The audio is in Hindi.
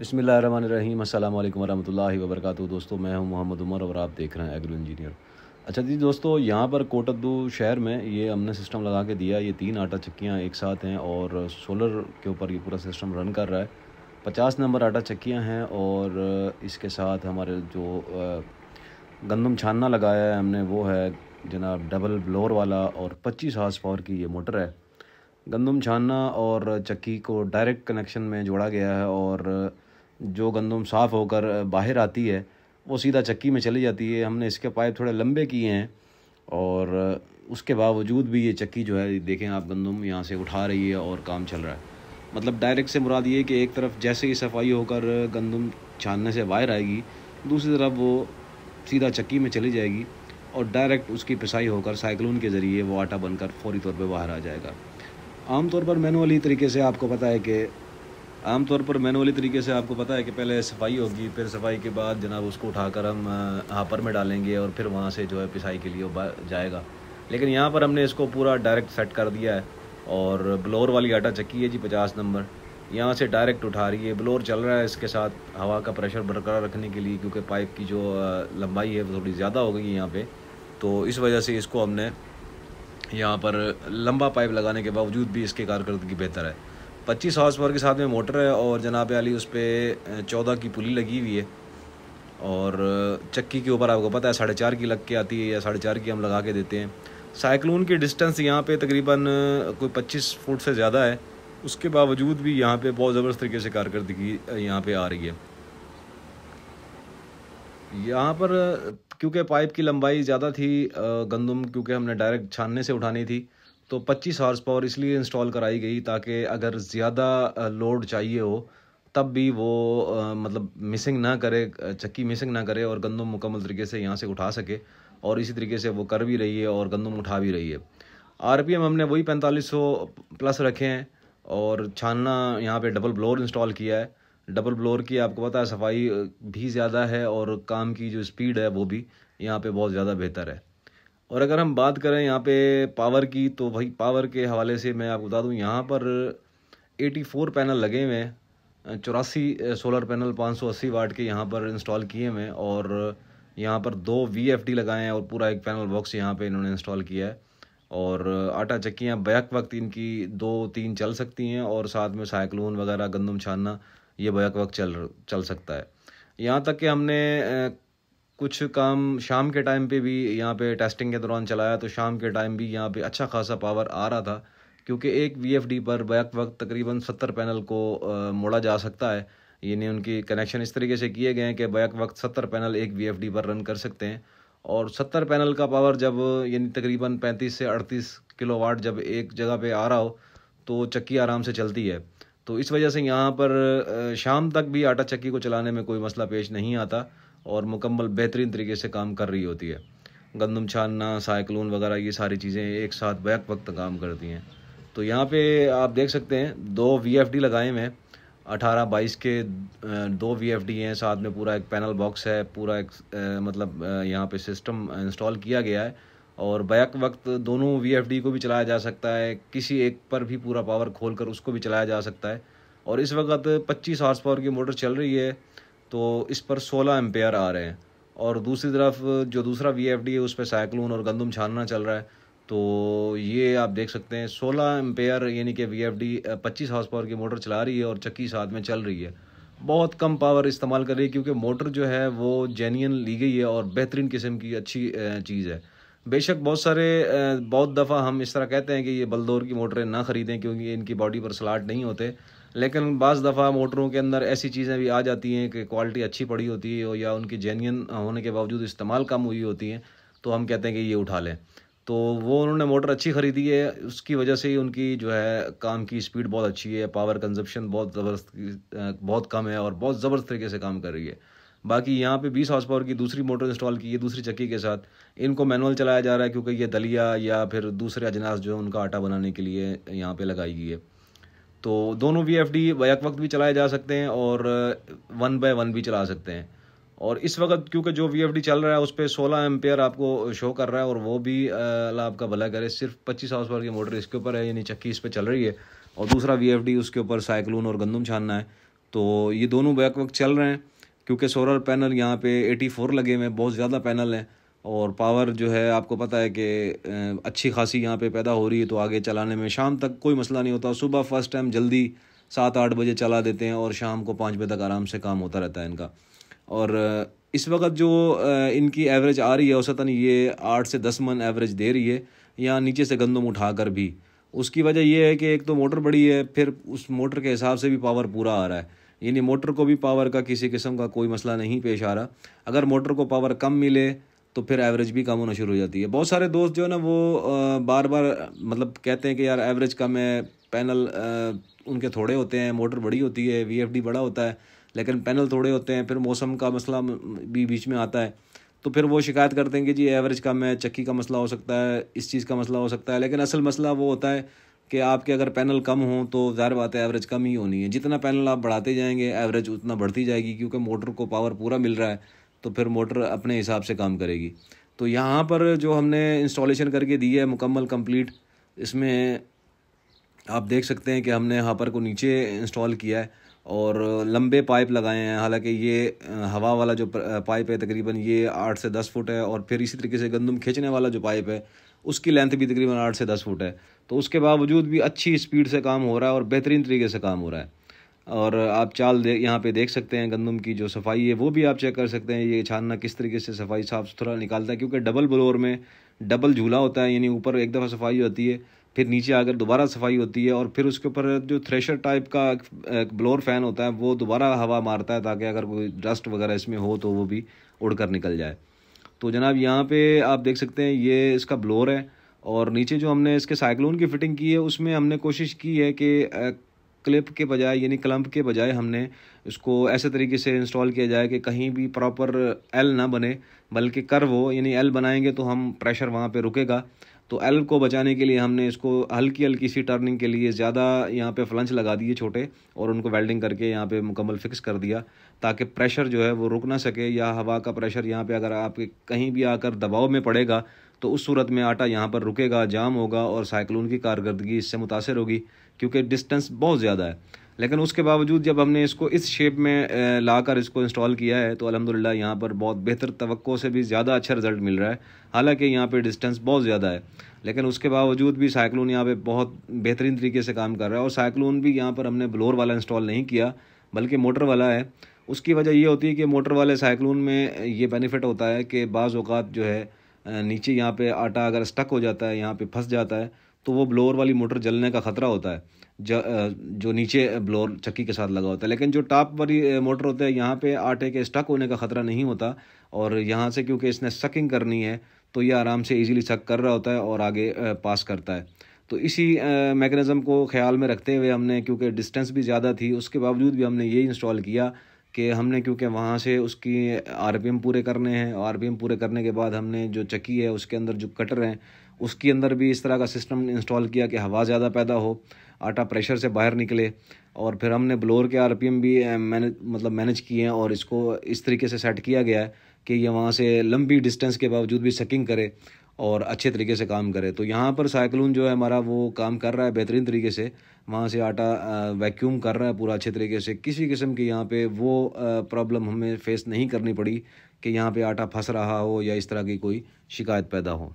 बिस्मिल्लाहिर्रहमानिर्रहीम अस्सलाम वालेकुम वरहमतुल्लाहि वबरकातुहू। दोस्तों, मैं हूं मोहम्मद उमर और आप देख रहे हैं एग्रो इंजीनियर। अच्छा जी दोस्तों, यहाँ पर कोटद्दू शहर में ये हमने सिस्टम लगा के दिया। ये 3 आटा चक्कियाँ एक साथ हैं और सोलर के ऊपर ये पूरा सिस्टम रन कर रहा है। 50 नंबर आटा चक्कियाँ हैं और इसके साथ हमारे जो गंदम छानना लगाया है हमने वो है जनाब डबल ब्लोअर वाला और 25 हॉर्स पावर की ये मोटर है। गंदम छानना और चक्की को डायरेक्ट कनेक्शन में जोड़ा गया है और जो गंदम साफ़ होकर बाहर आती है वो सीधा चक्की में चली जाती है। हमने इसके पाइप थोड़े लंबे किए हैं और उसके बावजूद भी ये चक्की जो है देखें आप गंदम यहाँ से उठा रही है और काम चल रहा है। मतलब डायरेक्ट से मुराद ये कि एक तरफ जैसे ही सफाई होकर गंदम छानने से बाहर आएगी, दूसरी तरफ वो सीधा चक्की में चली जाएगी और डायरेक्ट उसकी पिसाई होकर साइक्लोन के ज़रिए वो आटा बनकर फौरी तौर पे बाहर आ जाएगा। आमतौर पर मैनुअली तरीके से आपको पता है कि पहले सफाई होगी, फिर सफाई के बाद जनाब उसको उठाकर हम हापर में डालेंगे और फिर वहाँ से जो है पिसाई के लिए वो जाएगा। लेकिन यहाँ पर हमने इसको पूरा डायरेक्ट सेट कर दिया है और ब्लोअर वाली आटा चक्की है जी 50 नंबर, यहाँ से डायरेक्ट उठा रही है। ब्लोअर चल रहा है इसके साथ हवा का प्रेशर बरकरार रखने के लिए, क्योंकि पाइप की जो लंबाई है वो थोड़ी ज़्यादा हो गई है यहाँ पे, तो इस वजह से इसको हमने यहाँ पर लंबा पाइप लगाने के बावजूद भी इसकी कारकर्दगी बेहतर है। 25 हॉर्स पावर के साथ में मोटर है और जनाब आली उस पर 14 की पुली लगी हुई है और चक्की के ऊपर आपको पता है 4.5 की लग के आती है या 4.5 की हम लगा के देते हैं। साइक्लोन की डिस्टेंस यहाँ पे तकरीबन कोई 25 फुट से ज़्यादा है, उसके बावजूद भी यहाँ पे बहुत ज़बरदस्त तरीके से कारकर्दगी यहाँ पे आ रही है। यहाँ पर क्योंकि पाइप की लंबाई ज़्यादा थी, गंदम क्योंकि हमने डायरेक्ट छानने से उठानी थी, तो 25 हॉर्स पावर इसलिए इंस्टॉल कराई गई ताकि अगर ज़्यादा लोड चाहिए हो तब भी वो मतलब मिसिंग ना करे, चक्की मिसिंग ना करे और गंदम मुकम्मल तरीके से यहाँ से उठा सके। और इसी तरीके से वो कर भी रही है और गंदम उठा भी रही है। आरपीएम हमने वही 4500 प्लस रखे हैं और छानना यहाँ पे डबल ब्लोअर इंस्टॉल किया है। डबल ब्लोअर की आपको पता है सफाई भी ज़्यादा है और काम की जो स्पीड है वो भी यहाँ पे बहुत ज़्यादा बेहतर है। और अगर हम बात करें यहाँ पे पावर की, तो भाई पावर के हवाले से मैं आपको बता दूँ यहाँ पर 84 पैनल लगे हुए हैं, 84 सोलर पैनल 580 वाट के यहाँ पर इंस्टॉल किए हुए हैं और यहाँ पर 2 वीएफडी लगाए हैं और पूरा एक पैनल बॉक्स यहाँ पे इन्होंने इंस्टॉल किया है। और आटा चक्कियाँ बैक वक्त इनकी 2-3 चल सकती हैं और साथ में साइक्लोन वगैरह गंदम छानना ये बैक वक्त चल सकता है। यहाँ तक कि हमने कुछ काम शाम के टाइम पे भी यहाँ पे टेस्टिंग के दौरान चलाया, तो शाम के टाइम भी यहाँ पे अच्छा खासा पावर आ रहा था, क्योंकि एक वीएफडी पर बैक वक्त तकरीबन 70 पैनल को मोड़ा जा सकता है। यानी उनकी कनेक्शन इस तरीके से किए गए हैं कि बैक वक्त 70 पैनल एक वीएफडी पर रन कर सकते हैं और 70 पैनल का पावर जब यानी तकरीबन 35 से 38 किलोवाट जब एक जगह पे आ रहा हो तो चक्की आराम से चलती है। तो इस वजह से यहाँ पर शाम तक भी आटा चक्की को चलाने में कोई मसला पेश नहीं आता और मुकम्मल बेहतरीन तरीके से काम कर रही होती है। गंदम छानना, साइक्लोन वगैरह ये सारी चीज़ें एक साथ बैक वक्त काम करती हैं। तो यहाँ पे आप देख सकते हैं 2 वीएफडी लगाए हुए हैं, 18-22 के 2 वीएफडी हैं, साथ में पूरा एक पैनल बॉक्स है, पूरा एक मतलब यहाँ पे सिस्टम इंस्टॉल किया गया है और बैक वक्त दोनों वीएफडी को भी चलाया जा सकता है, किसी एक पर भी पूरा पावर खोलकर उसको भी चलाया जा सकता है। और इस वक्त 25 हॉर्स पावर की मोटर चल रही है तो इस पर 16 एम्पेयर आ रहे हैं और दूसरी तरफ जो दूसरा वीएफडी है उस पर साइक्लोन और गंदम छानना चल रहा है। तो ये आप देख सकते हैं 16 एम्पेयर यानी कि वीएफडी 25 हॉर्स पावर की मोटर चला रही है और चक्की साथ में चल रही है। बहुत कम पावर इस्तेमाल कर रही है क्योंकि मोटर जो है वो जेन्युइन ली गई है और बेहतरीन किस्म की अच्छी चीज़ है। बेशक बहुत दफ़ा हम इस तरह कहते हैं कि ये बलदौर की मोटरें ना ख़रीदें क्योंकि इनकी बॉडी पर स्लॉट नहीं होते, लेकिन बाज़ दफ़ा मोटरों के अंदर ऐसी चीज़ें भी आ जाती हैं कि क्वालिटी अच्छी पड़ी होती है या उनकी जेन्युइन होने के बावजूद इस्तेमाल कम हुई होती हैं, तो हम कहते हैं कि ये उठा लें। तो वो उन्होंने मोटर अच्छी ख़रीदी है, उसकी वजह से ही उनकी जो है काम की स्पीड बहुत अच्छी है, पावर कंजप्शन बहुत ज़बरदस्त बहुत कम है और बहुत ज़बरदस्त तरीके से काम कर रही है। बाकी यहाँ पे 20 हॉर्स पावर की दूसरी मोटर इंस्टॉल की है दूसरी चक्की के साथ। इनको मैनुअल चलाया जा रहा है क्योंकि ये दलिया या फिर दूसरे अजनास जो उनका आटा बनाने के लिए यहाँ पे लगाई गई है। तो दोनों वीएफडी बैक वक्त भी चलाए जा सकते हैं और 1 बाय 1 भी चला सकते हैं। और इस वक्त क्योंकि जो वीएफडी चल रहा है उस पर 16 एम्पेयर आपको शो कर रहा है और वो भी अल्लाह आपका भला करे, सिर्फ 25 हॉर्स पावर की मोटर इसके ऊपर है, यानी चक्की इस पर चल रही है और दूसरा वीएफडी उसके ऊपर साइक्लोन और गंदम छानना है। तो ये दोनों बैक वक्त चल रहे हैं, क्योंकि सोलर पैनल यहाँ पे 84 लगे हुए हैं, बहुत ज़्यादा पैनल हैं, और पावर जो है आपको पता है कि अच्छी खासी यहाँ पे पैदा हो रही है। तो आगे चलाने में शाम तक कोई मसला नहीं होता। सुबह फर्स्ट टाइम जल्दी 7-8 बजे चला देते हैं और शाम को 5 बजे तक आराम से काम होता रहता है इनका। और इस वक्त जो इनकी एवरेज आ रही है औसतन ये 8 से 10 मन एवरेज दे रही है, या नीचे से गंदम उठाकर भी। उसकी वजह यह है कि एक तो मोटर बड़ी है, फिर उस मोटर के हिसाब से भी पावर पूरा आ रहा है, यानी मोटर को भी पावर का किसी किस्म का कोई मसला नहीं पेश आ रहा। अगर मोटर को पावर कम मिले तो फिर एवरेज भी कम होना शुरू हो जाती है। बहुत सारे दोस्त जो है ना वो बार बार मतलब कहते हैं कि यार एवरेज कम है, पैनल उनके थोड़े होते हैं, मोटर बड़ी होती है, वीएफडी बड़ा होता है, लेकिन पैनल थोड़े होते हैं, फिर मौसम का मसला भी बीच में आता है, तो फिर वो शिकायत करते हैं कि जी एवरेज कम है, चक्की का मसला हो सकता है, इस चीज़ का मसला हो सकता है। लेकिन असल मसला वो होता है कि आपके अगर पैनल कम हो तो ज़ाहिर बात है एवरेज कम ही होनी है। जितना पैनल आप बढ़ाते जाएंगे एवरेज उतना बढ़ती जाएगी, क्योंकि मोटर को पावर पूरा मिल रहा है, तो फिर मोटर अपने हिसाब से काम करेगी। तो यहाँ पर जो हमने इंस्टॉलेशन करके दी है मुकम्मल कंप्लीट, इसमें आप देख सकते हैं कि हमने हापर को नीचे इंस्टॉल किया है और लंबे पाइप लगाए हैं। हालांकि ये हवा वाला जो पाइप है तकरीबन ये 8 से 10 फुट है, और फिर इसी तरीके से गंदम खींचने वाला जो पाइप है उसकी लेंथ भी तकरीबन 8 से 10 फुट है। तो उसके बावजूद भी अच्छी स्पीड से काम हो रहा है और बेहतरीन तरीके से काम हो रहा है। और आप चाल यहाँ पे देख सकते हैं गंदम की जो सफाई है वो भी आप चेक कर सकते हैं। ये छानना किस तरीके से सफाई साफ़ सुथरा निकालता है, क्योंकि डबल ब्लोअर में डबल झूला होता है, यानी ऊपर एक दफ़ा सफाई होती है, फिर नीचे आकर दोबारा सफाई होती है, और फिर उसके ऊपर जो थ्रेशर टाइप का ब्लोअर फ़ैन होता है वो दोबारा हवा मारता है, ताकि अगर कोई डस्ट वगैरह इसमें हो तो वो भी उड़ कर निकल जाए। तो जनाब यहाँ पे आप देख सकते हैं ये इसका ब्लोअर है, और नीचे जो हमने इसके साइक्लोन की फ़िटिंग की है उसमें हमने कोशिश की है कि क्लिप के बजाय यानी क्लम्प के बजाय हमने इसको ऐसे तरीके से इंस्टॉल किया जाए कि कहीं भी प्रॉपर एल ना बने, बल्कि कर्व हो। यानी एल बनाएंगे तो हम प्रेशर वहाँ पे रुकेगा, तो एल को बचाने के लिए हमने इसको हल्की हल्की सी टर्निंग के लिए ज़्यादा यहाँ पे फ्लंच लगा दिए छोटे, और उनको वेल्डिंग करके यहाँ पे मुकम्मल फिक्स कर दिया, ताकि प्रेशर जो है वो रुक ना सके, या हवा का प्रेशर यहाँ पे अगर आपके कहीं भी आकर दबाव में पड़ेगा तो उस सूरत में आटा यहाँ पर रुकेगा, जाम होगा, और साइक्लोन की कारकर्दगी इससे मुतासर होगी, क्योंकि डिस्टेंस बहुत ज़्यादा है। लेकिन उसके बावजूद जब हमने इसको इस शेप में लाकर इसको इंस्टॉल किया है तो अल्हम्दुलिल्लाह यहाँ पर बहुत बेहतर तवक्को से भी ज़्यादा अच्छा रिज़ल्ट मिल रहा है। हालांकि यहाँ पे डिस्टेंस बहुत ज़्यादा है, लेकिन उसके बावजूद भी साइक्लोन यहाँ पे बहुत बेहतरीन तरीके से काम कर रहा है। और साइक्लोन भी यहाँ पर हमने ब्लोअर वाला इंस्टॉल नहीं किया, बल्कि मोटर वाला है। उसकी वजह ये होती है कि मोटर वाले साइक्लोन में ये बेनिफिट होता है कि बाज़ औक़ात जो है नीचे यहाँ पे आटा अगर स्टक हो जाता है, यहाँ पे फंस जाता है, तो वो ब्लोअर वाली मोटर जलने का ख़तरा होता है, जो नीचे ब्लोअर चक्की के साथ लगा होता है। लेकिन जो टॉप वाली मोटर होता है यहाँ पे आटे के स्टक होने का ख़तरा नहीं होता, और यहाँ से क्योंकि इसने सकिंग करनी है तो ये आराम से इजीली सक कर रहा होता है और आगे पास करता है। तो इसी मैकेनिज़्म को ख्याल में रखते हुए हमने, क्योंकि डिस्टेंस भी ज़्यादा थी, उसके बावजूद भी हमने ये इंस्टॉल किया कि हमने, क्योंकि वहाँ से उसकी आरपीएम पूरे करने हैं, आरपीएम पूरे करने के बाद हमने जो चक्की है उसके अंदर जो कटर हैं उसके अंदर भी इस तरह का सिस्टम इंस्टॉल किया कि हवा ज़्यादा पैदा हो, आटा प्रेशर से बाहर निकले। और फिर हमने ब्लोअर के आरपीएम भी मैनेज किए हैं, और इसको इस तरीके से सेट किया गया है कि ये वहाँ से लंबी डिस्टेंस के बावजूद भी सकिंग करे और अच्छे तरीके से काम करे। तो यहाँ पर साइक्लोन जो है हमारा वो काम कर रहा है बेहतरीन तरीके से, वहाँ से आटा वैक्यूम कर रहा है पूरा अच्छे तरीके से। किसी किस्म की यहाँ पे वो प्रॉब्लम हमें फेस नहीं करनी पड़ी कि यहाँ पे आटा फंस रहा हो या इस तरह की कोई शिकायत पैदा हो।